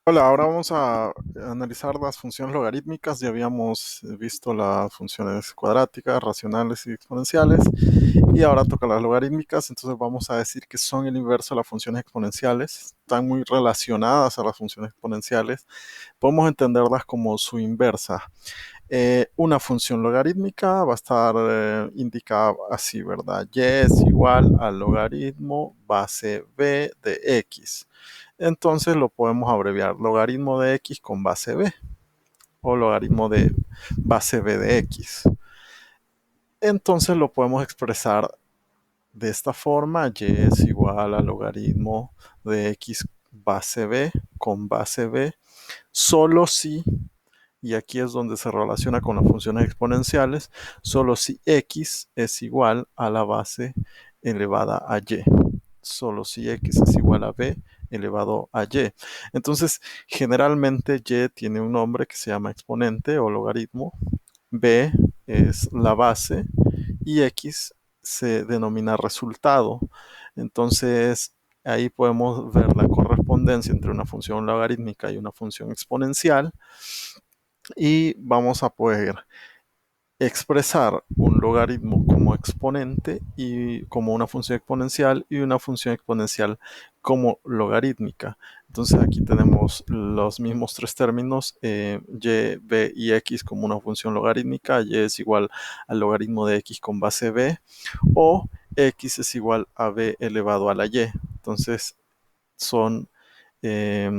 Hola, ahora vamos a analizar las funciones logarítmicas. Ya habíamos visto las funciones cuadráticas, racionales y exponenciales. Y ahora toca las logarítmicas. Entonces vamos a decir que son el inverso de las funciones exponenciales. Están muy relacionadas a las funciones exponenciales. Podemos entenderlas como su inversa. Una función logarítmica va a estar indicada así, ¿verdad? Y es igual al logaritmo base b de x. Entonces lo podemos abreviar logaritmo de x con base b o logaritmo de base b de x. Entonces lo podemos expresar de esta forma: y es igual al logaritmo de x base b con base b, solo si, y aquí es donde se relaciona con las funciones exponenciales, solo si x es igual a la base elevada a y. Solo si x es igual a b elevado a y. Entonces, generalmente y tiene un nombre que se llama exponente o logaritmo, b es la base y x se denomina resultado. Entonces, ahí podemos ver la correspondencia entre una función logarítmica y una función exponencial, y vamos a poder expresar un logaritmo como exponente y como una función exponencial, y una función exponencial como logarítmica. Entonces aquí tenemos los mismos tres términos: y, b y x como una función logarítmica. Y es igual al logaritmo de x con base b, o x es igual a b elevado a la y. Entonces son eh,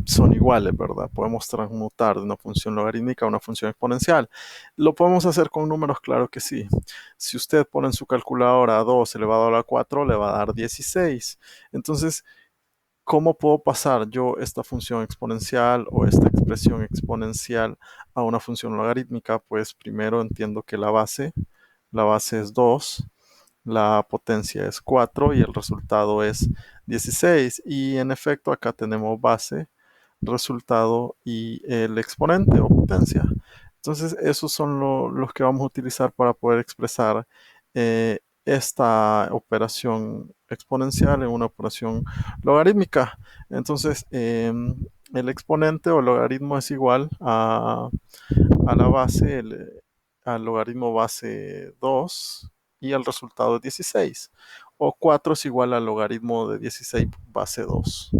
son iguales, ¿verdad? Podemos transmutar de una función logarítmica a una función exponencial. ¿Lo podemos hacer con números? Claro que sí. Si usted pone en su calculadora 2 elevado a la 4, le va a dar 16. Entonces, ¿cómo puedo pasar yo esta función exponencial o esta expresión exponencial a una función logarítmica? Pues primero entiendo que la base es 2, la potencia es 4 y el resultado es 16. Y en efecto acá tenemos base, resultado y el exponente o potencia. Entonces esos son los que vamos a utilizar para poder expresar esta operación exponencial en una operación logarítmica. Entonces el exponente o logaritmo es igual a la base, al logaritmo base 2, y el resultado es 16. O 4 es igual al logaritmo de 16 base 2.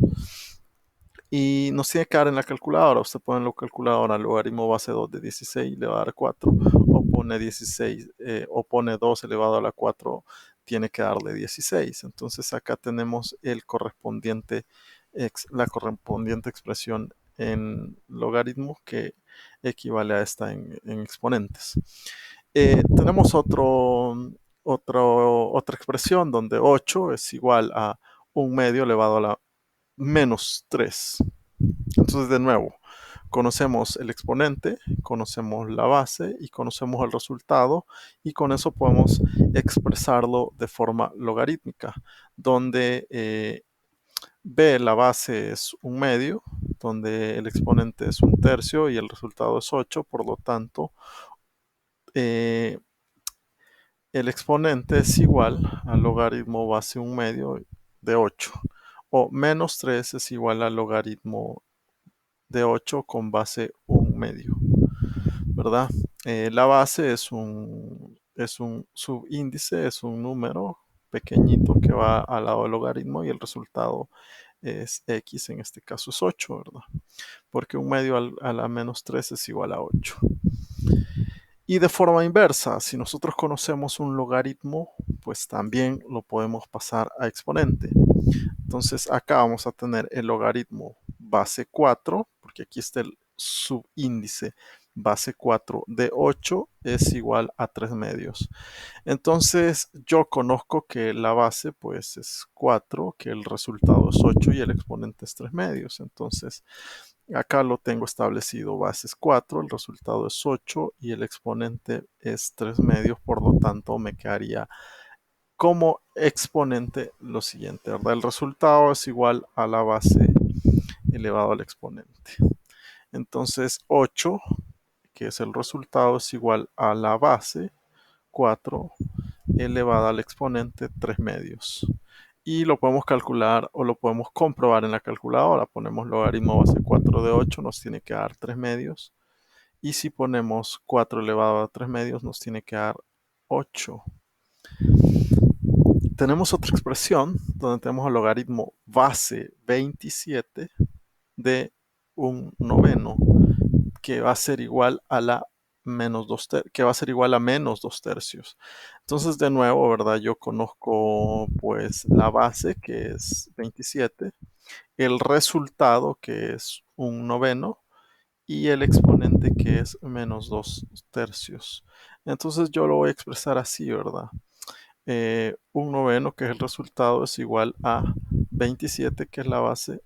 Y nos tiene que dar en la calculadora. Usted pone en la calculadora logaritmo base 2 de 16 y le va a dar 4. O pone 16, o pone 2 elevado a la 4, tiene que darle 16. Entonces acá tenemos la correspondiente expresión en logaritmos que equivale a esta en exponentes. Tenemos otra expresión donde 8 es igual a un medio elevado a la menos 3. Entonces, de nuevo, conocemos el exponente, conocemos la base y conocemos el resultado, y con eso podemos expresarlo de forma logarítmica, donde b, la base, es un medio, donde el exponente es un tercio y el resultado es 8. Por lo tanto, eh, el exponente es igual al logaritmo base un medio de 8, o menos 3 es igual al logaritmo de 8 con base un medio, ¿verdad? La base es un subíndice, es un número pequeñito que va al lado del logaritmo, y el resultado es x, en este caso es 8, ¿verdad? Porque un medio a la menos 3 es igual a 8. Y de forma inversa, si nosotros conocemos un logaritmo, pues también lo podemos pasar a exponente. Entonces acá vamos a tener el logaritmo base 4, porque aquí está el subíndice base 4 de 8 es igual a 3 medios. Entonces yo conozco que la base pues es 4, que el resultado es 8 y el exponente es 3 medios. Entonces acá lo tengo establecido: base es 4, el resultado es 8 y el exponente es 3 medios. Por lo tanto me quedaría como exponente lo siguiente, ¿verdad? El resultado es igual a la base elevado al exponente. Entonces 8, que es el resultado, es igual a la base 4 elevada al exponente 3 medios. y lo podemos calcular o lo podemos comprobar en la calculadora. Ponemos logaritmo base 4 de 8, nos tiene que dar 3 medios. Y si ponemos 4 elevado a 3 medios, nos tiene que dar 8. Tenemos otra expresión donde tenemos el logaritmo base 27 de un noveno, que va a ser igual a la que va a ser igual a menos 2 tercios. Entonces, de nuevo, ¿verdad? Yo conozco pues la base, que es 27, el resultado, que es un noveno, y el exponente, que es menos 2 tercios. Entonces yo lo voy a expresar así, ¿verdad? Un noveno, que es el resultado, es igual a 27, que es la base,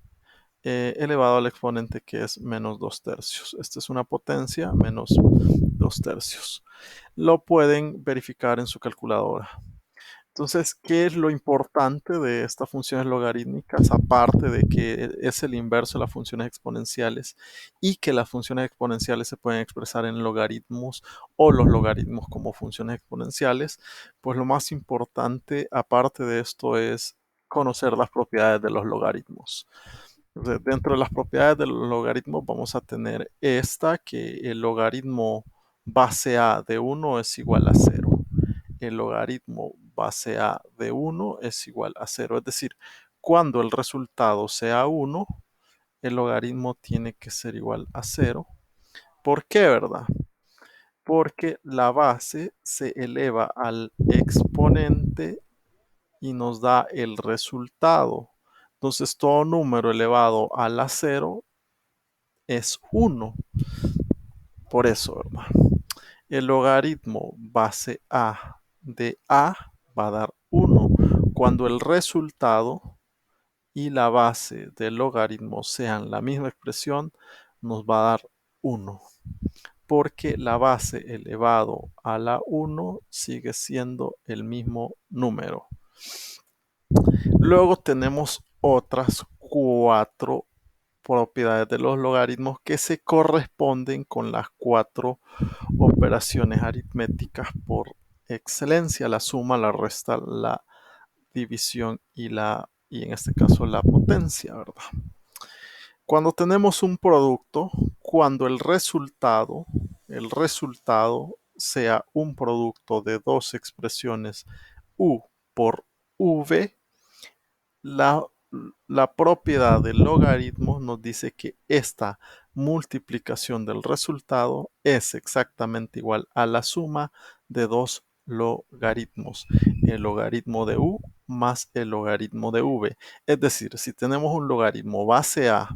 elevado al exponente, que es menos 2 tercios. Esta es una potencia, menos 2 tercios. Lo pueden verificar en su calculadora. Entonces, ¿qué es lo importante de estas funciones logarítmicas? Aparte de que es el inverso de las funciones exponenciales y que las funciones exponenciales se pueden expresar en logaritmos o los logaritmos como funciones exponenciales, pues lo más importante, aparte de esto, es conocer las propiedades de los logaritmos. Entonces, dentro de las propiedades del logaritmo vamos a tener esta, que el logaritmo base a de 1 es igual a 0. El logaritmo base a de 1 es igual a 0. Es decir, cuando el resultado sea 1, el logaritmo tiene que ser igual a 0. ¿Por qué, verdad? Porque la base se eleva al exponente y nos da el resultado. Entonces, todo número elevado a la 0 es 1. Por eso, ¿verdad? El logaritmo base a de a va a dar 1 cuando el resultado y la base del logaritmo sean la misma expresión, nos va a dar 1, porque la base elevado a la 1 sigue siendo el mismo número. Luego tenemos otras 4 propiedades de los logaritmos que se corresponden con las 4 operaciones aritméticas por excelencia: la suma, la resta, la división y en este caso la potencia, ¿verdad? Cuando tenemos un producto, cuando el resultado sea un producto de dos expresiones u por v, la, la propiedad del logaritmo nos dice que esta multiplicación del resultado es exactamente igual a la suma de dos logaritmos, el logaritmo de u más el logaritmo de v. Es decir, si tenemos un logaritmo base a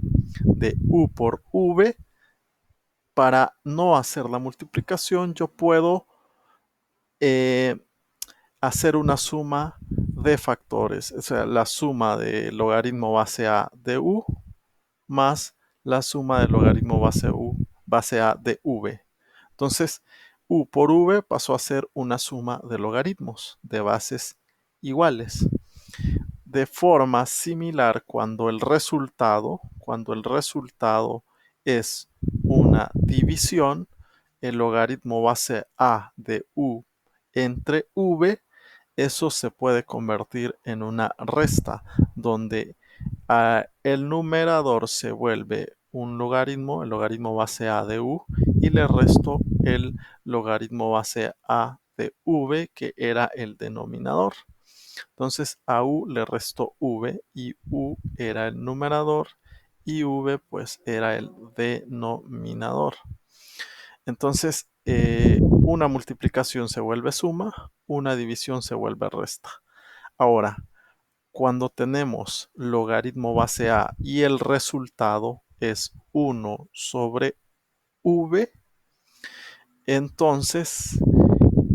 de u por v, para no hacer la multiplicación yo puedo eh, hacer una suma de factores, o sea, la suma del logaritmo base a de u más la suma del logaritmo base a de v. Entonces, u por v pasó a ser una suma de logaritmos de bases iguales. De forma similar, cuando el resultado es una división, el logaritmo base a de u entre v, eso se puede convertir en una resta, donde el numerador se vuelve un logaritmo, el logaritmo base a de u, y le resto el logaritmo base a de v, que era el denominador. Entonces a u le resto v y u era el numerador y v pues era el denominador. Entonces una multiplicación se vuelve suma, una división se vuelve resta. Ahora, cuando tenemos logaritmo base a y el resultado es 1 sobre v, entonces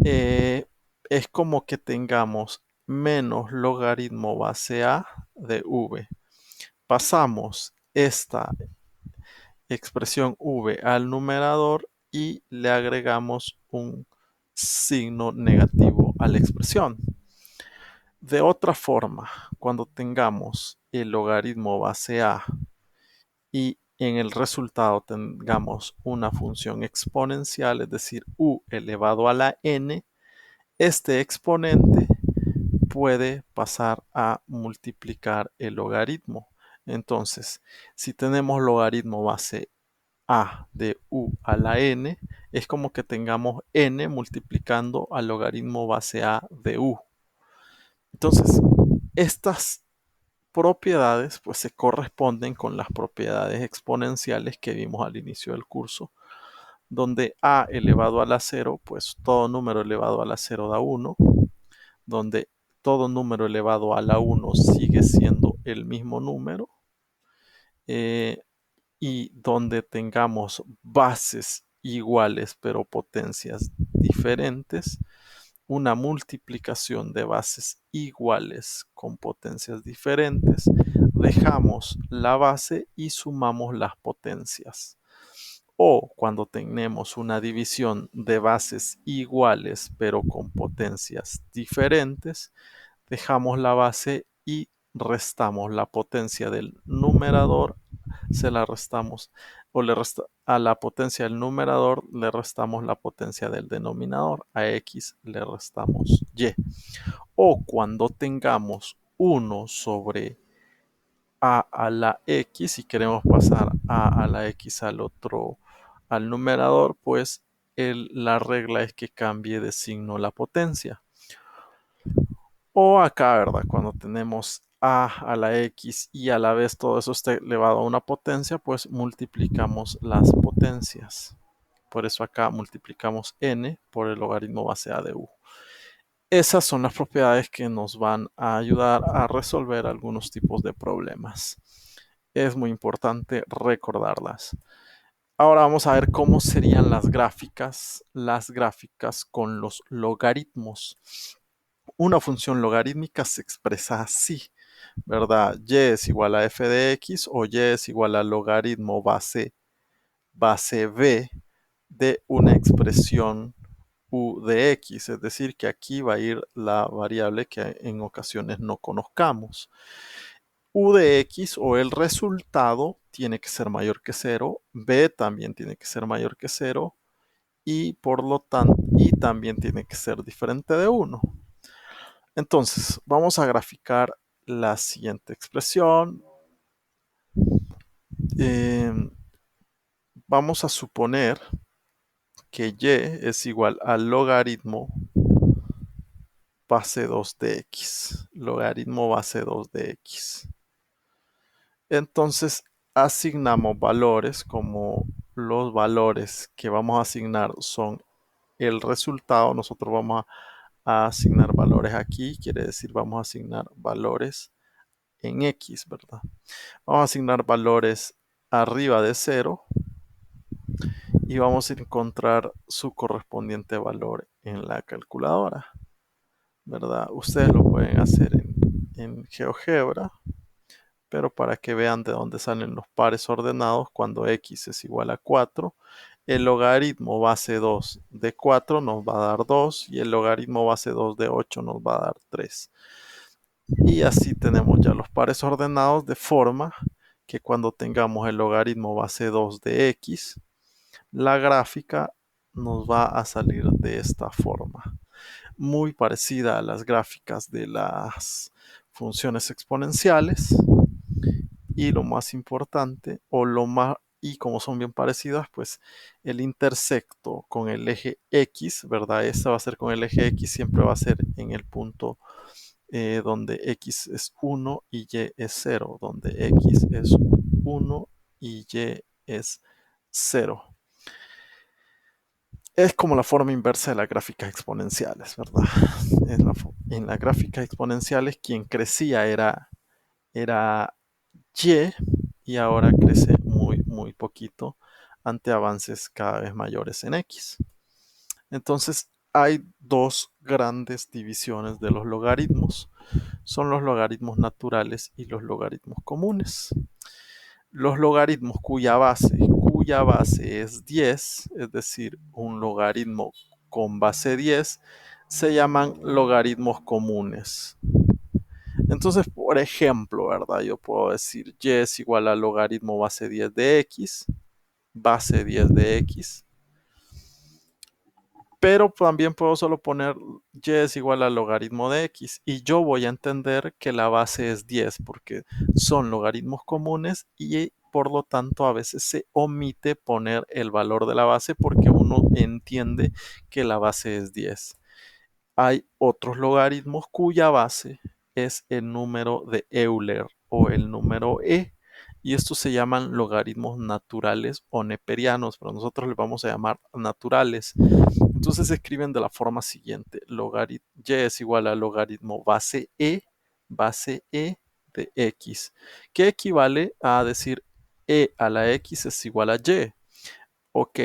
es como que tengamos menos logaritmo base a de v. Pasamos esta expresión v al numerador y le agregamos un signo negativo a la expresión. De otra forma, cuando tengamos el logaritmo base a y en el resultado tengamos una función exponencial, es decir, u elevado a la n, este exponente puede pasar a multiplicar el logaritmo. Entonces, si tenemos logaritmo base a de u a la n, es como que tengamos n multiplicando al logaritmo base a de u. Entonces, estas propiedades pues se corresponden con las propiedades exponenciales que vimos al inicio del curso, donde a elevado a la 0, pues todo número elevado a la 0 da 1, donde todo número elevado a la 1 sigue siendo el mismo número, y donde tengamos bases iguales pero potencias diferentes, una multiplicación de bases iguales con potencias diferentes, dejamos la base y sumamos las potencias. O cuando tenemos una división de bases iguales pero con potencias diferentes, dejamos la base y restamos la potencia del numerador, se la restamos, o le resta, a la potencia del numerador le restamos la potencia del denominador, a x le restamos y. O cuando tengamos 1 sobre a la x y queremos pasar a la x al numerador, pues la regla es que cambie de signo la potencia. O acá, ¿verdad? Cuando tenemos a la x y a la vez todo eso está elevado a una potencia, pues multiplicamos las potencias. Por eso acá multiplicamos n por el logaritmo base a de u. Esas son las propiedades que nos van a ayudar a resolver algunos tipos de problemas. Es muy importante recordarlas. Ahora vamos a ver cómo serían las gráficas con los logaritmos. Una función logarítmica se expresa así, ¿verdad? Y es igual a f de x o y es igual al logaritmo base b de una expresión u de x, es decir, que aquí va a ir la variable que en ocasiones no conozcamos. U de x o el resultado tiene que ser mayor que 0, b también tiene que ser mayor que 0 y por lo tanto y también tiene que ser diferente de 1. Entonces, vamos a graficar la siguiente expresión. Eh, vamos a suponer que y es igual al logaritmo base 2 de x. Logaritmo base 2 de x. Entonces, asignamos valores como los valores que vamos a asignar son el resultado. Nosotros vamos a asignar valores aquí. Quiere decir, vamos a asignar valores en x, ¿verdad? Vamos a asignar valores arriba de 0 y vamos a encontrar su correspondiente valor en la calculadora, ¿verdad? Ustedes lo pueden hacer en GeoGebra, pero para que vean de dónde salen los pares ordenados, cuando x es igual a 4, el logaritmo base 2 de 4 nos va a dar 2 y el logaritmo base 2 de 8 nos va a dar 3. Y así tenemos ya los pares ordenados de forma que cuando tengamos el logaritmo base 2 de x, la gráfica nos va a salir de esta forma. Muy parecida a las gráficas de las funciones exponenciales. Y lo más importante, y como son bien parecidas, pues el intersecto con el eje X, ¿verdad? Esta va a ser con el eje X, siempre va a ser en el punto donde x es 1 y y es 0, donde x es 1 y y es 0. Es como la forma inversa de las gráficas exponenciales, ¿verdad? En las gráficas exponenciales quien crecía era y, y ahora crece muy, muy poquito ante avances cada vez mayores en x. Entonces hay dos grandes divisiones de los logaritmos. Son los logaritmos naturales y los logaritmos comunes. Los logaritmos cuya base es 10, es decir, un logaritmo con base 10, se llaman logaritmos comunes. Entonces, por ejemplo, ¿verdad? Yo puedo decir y es igual al logaritmo base 10 de x, pero también puedo solo poner y es igual al logaritmo de x y yo voy a entender que la base es 10 porque son logaritmos comunes y por lo tanto a veces se omite poner el valor de la base porque uno entiende que la base es 10. Hay otros logaritmos cuya base es el número de Euler o el número e, y estos se llaman logaritmos naturales o neperianos, pero nosotros les vamos a llamar naturales. Entonces se escriben de la forma siguiente: y es igual a logaritmo base e de x, que equivale a decir e a la x es igual a y. Ok,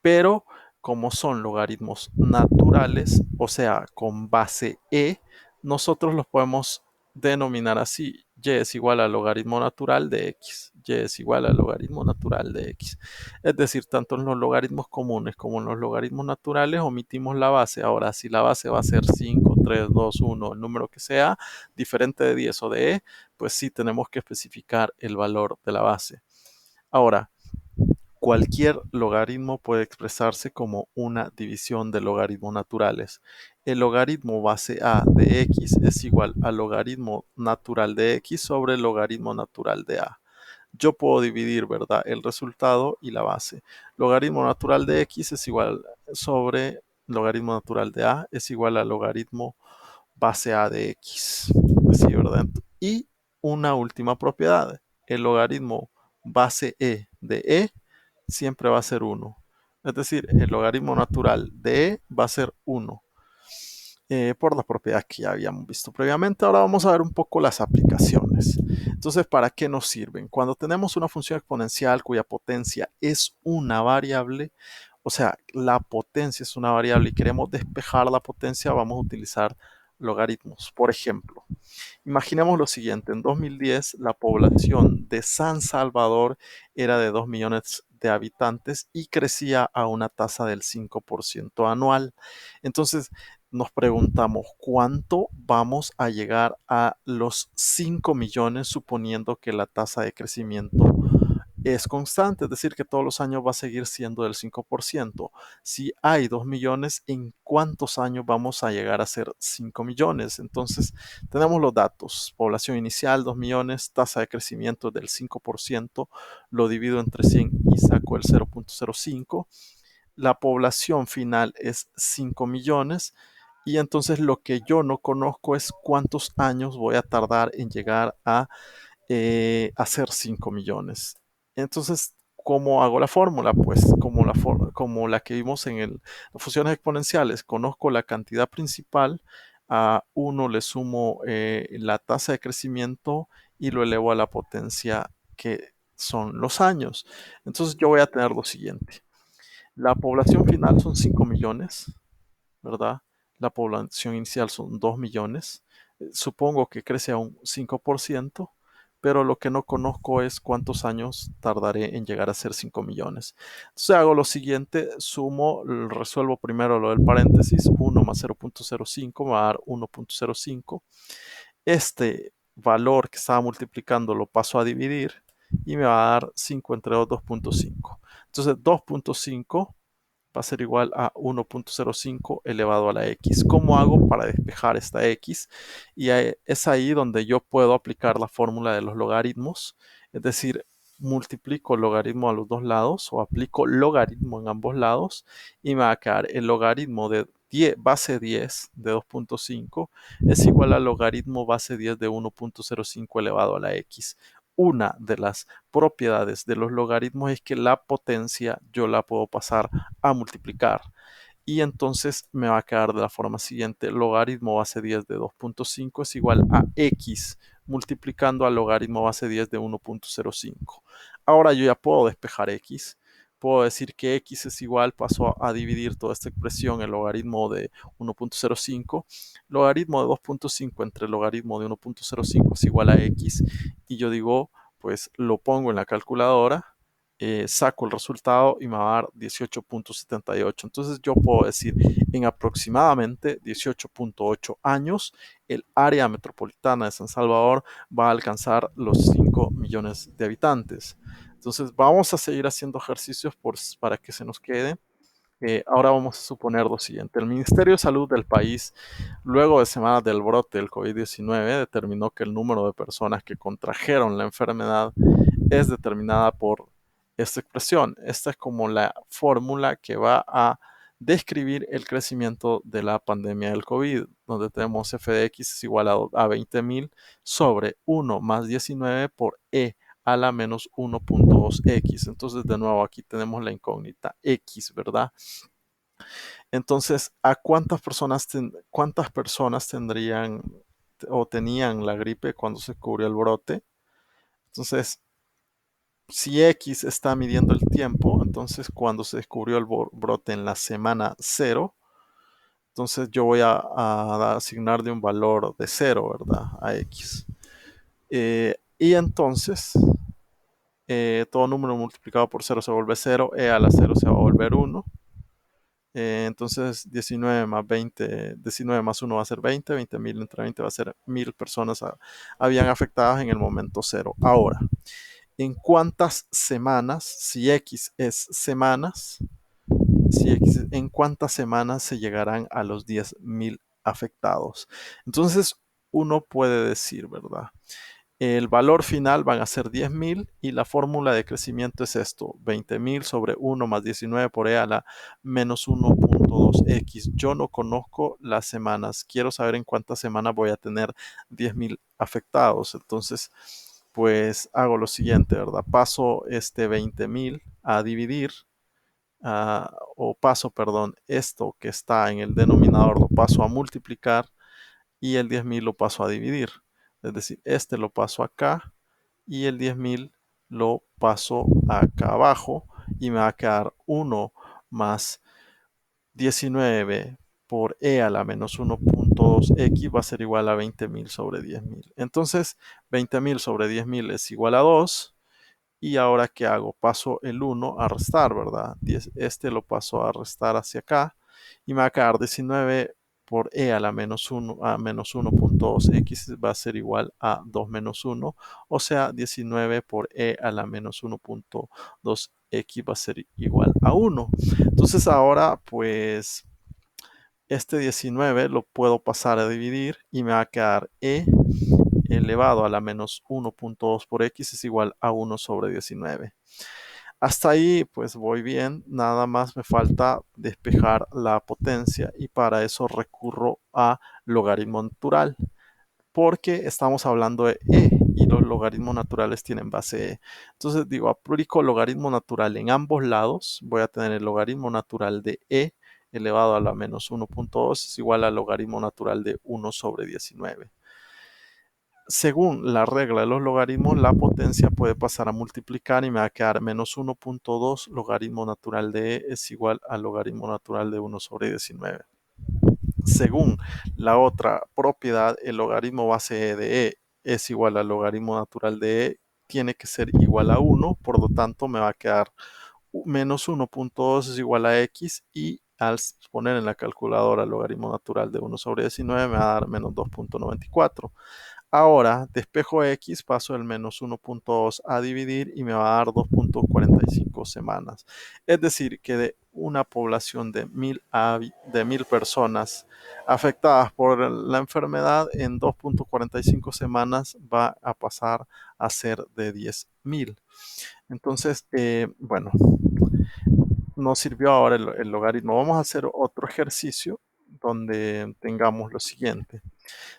pero como son logaritmos naturales, o sea, con base e, nosotros los podemos denominar así: y es igual al logaritmo natural de x, y es igual al logaritmo natural de x. Es decir, tanto en los logaritmos comunes como en los logaritmos naturales omitimos la base. Ahora, si la base va a ser 5, 3, 2, 1, el número que sea, diferente de 10 o de e, pues sí tenemos que especificar el valor de la base. Ahora, cualquier logaritmo puede expresarse como una división de logaritmos naturales. El logaritmo base a de x es igual al logaritmo natural de x sobre el logaritmo natural de a. Yo puedo dividir, ¿verdad?, el resultado y la base. Logaritmo natural de x es igual sobre logaritmo natural de a es igual al logaritmo base a de x. Así, ¿verdad? Y una última propiedad: el logaritmo base e de e siempre va a ser 1. Es decir, el logaritmo natural de e va a ser 1 por las propiedades que ya habíamos visto previamente. Ahora vamos a ver un poco las aplicaciones. Entonces, ¿para qué nos sirven? Cuando tenemos una función exponencial cuya potencia es una variable, o sea, la potencia es una variable y queremos despejar la potencia, vamos a utilizar logaritmos. Por ejemplo, imaginemos lo siguiente: en 2010 la población de San Salvador era de 2 millones de habitantes y crecía a una tasa del 5% anual. Entonces nos preguntamos, ¿cuánto vamos a llegar a los 5 millones suponiendo que la tasa de crecimiento es constante? Es decir, que todos los años va a seguir siendo del 5%. Si hay 2 millones, ¿en cuántos años vamos a llegar a ser 5 millones? Entonces, tenemos los datos: población inicial 2 millones, tasa de crecimiento del 5%, lo divido entre 100 y saco el 0.05. La población final es 5 millones. Y entonces lo que yo no conozco es cuántos años voy a tardar en llegar a hacer 5 millones. Entonces, ¿cómo hago la fórmula? Pues como la que vimos en las funciones exponenciales. Conozco la cantidad principal, a 1 le sumo la tasa de crecimiento y lo elevo a la potencia que son los años. Entonces yo voy a tener lo siguiente: la población final son 5 millones, ¿verdad? La población inicial son 2 millones. Supongo que crece a un 5%, pero lo que no conozco es cuántos años tardaré en llegar a ser 5 millones. Entonces hago lo siguiente: sumo, resuelvo primero lo del paréntesis: 1 más 0.05 me va a dar 1.05. Este valor que estaba multiplicando lo paso a dividir y me va a dar 5 entre 2, 2.5. Entonces 2.5 va a ser igual a 1.05 elevado a la x. ¿Cómo hago para despejar esta x? Y es ahí donde yo puedo aplicar la fórmula de los logaritmos, es decir, multiplico el logaritmo a los dos lados o aplico logaritmo en ambos lados y me va a quedar el logaritmo de base 10 de 2.5 es igual al logaritmo base 10 de 1.05 elevado a la x. Una de las propiedades de los logaritmos es que la potencia yo la puedo pasar a multiplicar. Y entonces me va a quedar de la forma siguiente: logaritmo base 10 de 2.5 es igual a x multiplicando al logaritmo base 10 de 1.05. Ahora yo ya puedo despejar x. Puedo decir que x es igual, paso a dividir toda esta expresión, el logaritmo de 1.05. Logaritmo de 2.5 entre logaritmo de 1.05 es igual a x. Y yo digo, pues lo pongo en la calculadora, saco el resultado y me va a dar 18.78. Entonces yo puedo decir: en aproximadamente 18.8 años, el área metropolitana de San Salvador va a alcanzar los 5 millones de habitantes. Entonces vamos a seguir haciendo ejercicios para que se nos quede. Ahora vamos a suponer lo siguiente. El Ministerio de Salud del país, luego de semanas del brote del COVID-19, determinó que el número de personas que contrajeron la enfermedad es determinada por esta expresión. Esta es como la fórmula que va a describir el crecimiento de la pandemia del COVID, donde tenemos f de x es igual a 20.000 sobre 1 más 19 por e a la menos 1.2x. Entonces, de nuevo, aquí tenemos la incógnita x, ¿verdad? Entonces, ¿a cuántas personas tendrían o tenían la gripe cuando se descubrió el brote? Entonces, si X está midiendo el tiempo, entonces cuando se descubrió el brote en la semana 0, entonces yo voy a asignarle un valor de 0, ¿verdad? A X. Y entonces, todo número multiplicado por 0 se vuelve 0, e a la 0 se va a volver 1. Entonces 19 más 20, 19 más 1 va a ser 20, 20.000 entre 20 va a ser 1.000 personas habían afectadas en el momento 0. Ahora, ¿en cuántas semanas, si X es semanas, en cuántas semanas se llegarán a los 10.000 afectados? Entonces uno puede decir, ¿verdad? El valor final van a ser 10.000 y la fórmula de crecimiento es esto, 20.000 sobre 1 más 19 por e a la menos 1.2x. Yo no conozco las semanas, quiero saber en cuántas semanas voy a tener 10.000 afectados. Entonces, pues hago lo siguiente, ¿verdad? Paso este 20.000 a dividir, o paso, perdón, esto que está en el denominador lo paso a multiplicar y el 10.000 lo paso a dividir. Es decir, este lo paso acá y el 10.000 lo paso acá abajo y me va a quedar 1 más 19 por e a la menos 1.2x va a ser igual a 20.000 sobre 10.000. Entonces, 20.000 sobre 10.000 es igual a 2. Y ahora, ¿qué hago? Paso el 1 a restar, ¿verdad? Este lo paso a restar hacia acá y me va a quedar 19 por e a la menos 1 a menos 1.2x va a ser igual a 2 menos 1, o sea, 19 por e a la menos 1.2x va a ser igual a 1. Entonces ahora, pues, este 19 lo puedo pasar a dividir y me va a quedar e elevado a la menos 1.2 por x es igual a 1 sobre 19. Hasta ahí pues voy bien, nada más me falta despejar la potencia y para eso recurro a logaritmo natural, porque estamos hablando de e y los logaritmos naturales tienen base e. Entonces digo, aplico logaritmo natural en ambos lados, voy a tener el logaritmo natural de e elevado a la menos 1.2 es igual al logaritmo natural de 1 sobre 19. Según la regla de los logaritmos, la potencia puede pasar a multiplicar y me va a quedar menos 1.2 logaritmo natural de e es igual al logaritmo natural de 1 sobre 19. Según la otra propiedad, el logaritmo base e de e es igual al logaritmo natural de e, tiene que ser igual a 1, por lo tanto me va a quedar menos 1.2 es igual a x y al poner en la calculadora el logaritmo natural de 1 sobre 19 me va a dar menos 2.94. Ahora despejo x, paso el menos 1.2 a dividir y me va a dar 2.45 semanas. Es decir, que de una población de 1.000 personas afectadas por la enfermedad, en 2.45 semanas va a pasar a ser de 10.000. Entonces, bueno, nos sirvió ahora el logaritmo. Vamos a hacer otro ejercicio donde tengamos lo siguiente.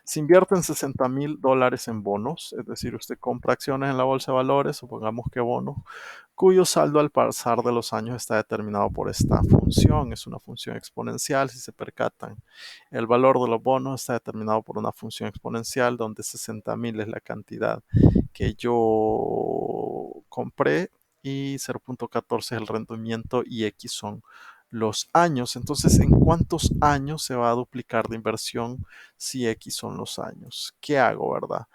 Si invierten $60,000 en bonos, es decir, usted compra acciones en la bolsa de valores, supongamos que bonos, cuyo saldo al pasar de los años está determinado por esta función, es una función exponencial, si se percatan. El valor de los bonos está determinado por una función exponencial donde 60,000 es la cantidad que yo compré y 0.14 es el rendimiento y X son los años. Entonces, ¿en cuántos años se va a duplicar la inversión si X son los años? ¿Qué hago, verdad?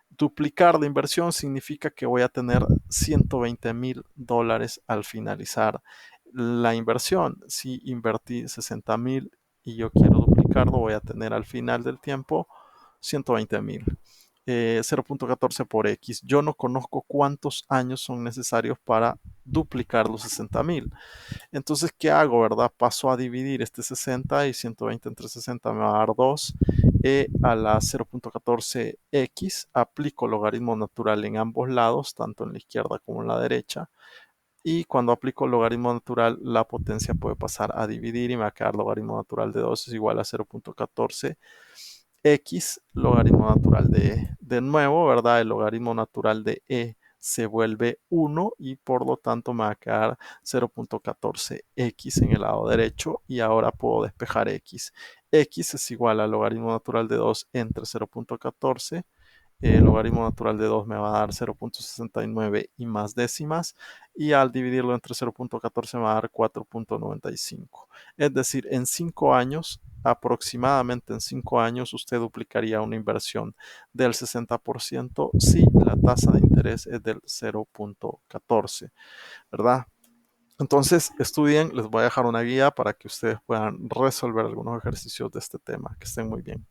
Duplicar la inversión significa que voy a tener $120,000 al finalizar la inversión. Si invertí 60,000 y yo quiero duplicarlo, voy a tener al final del tiempo 120,000. 0.14 por X. Yo no conozco cuántos años son necesarios para duplicar los 60.000. Entonces, ¿qué hago, verdad? Paso a dividir este 60 y 120 entre 60 me va a dar 2. A la 0.14x aplico logaritmo natural en ambos lados, tanto en la izquierda como en la derecha. Y cuando aplico logaritmo natural, la potencia puede pasar a dividir y me va a quedar logaritmo natural de 2 es igual a 0.14 x, logaritmo natural de nuevo, ¿verdad? El logaritmo natural de e se vuelve 1 y por lo tanto me va a quedar 0.14x en el lado derecho y ahora puedo despejar x. X es igual al logaritmo natural de 2 entre 0.14. El logaritmo natural de 2 me va a dar 0.69 y más décimas, y al dividirlo entre 0.14 me va a dar 4.95. Es decir, en 5 años, aproximadamente en 5 años, usted duplicaría una inversión del 60% si la tasa de interés es del 0.14, ¿verdad? Entonces, estudien, les voy a dejar una guía para que ustedes puedan resolver algunos ejercicios de este tema. Que estén muy bien.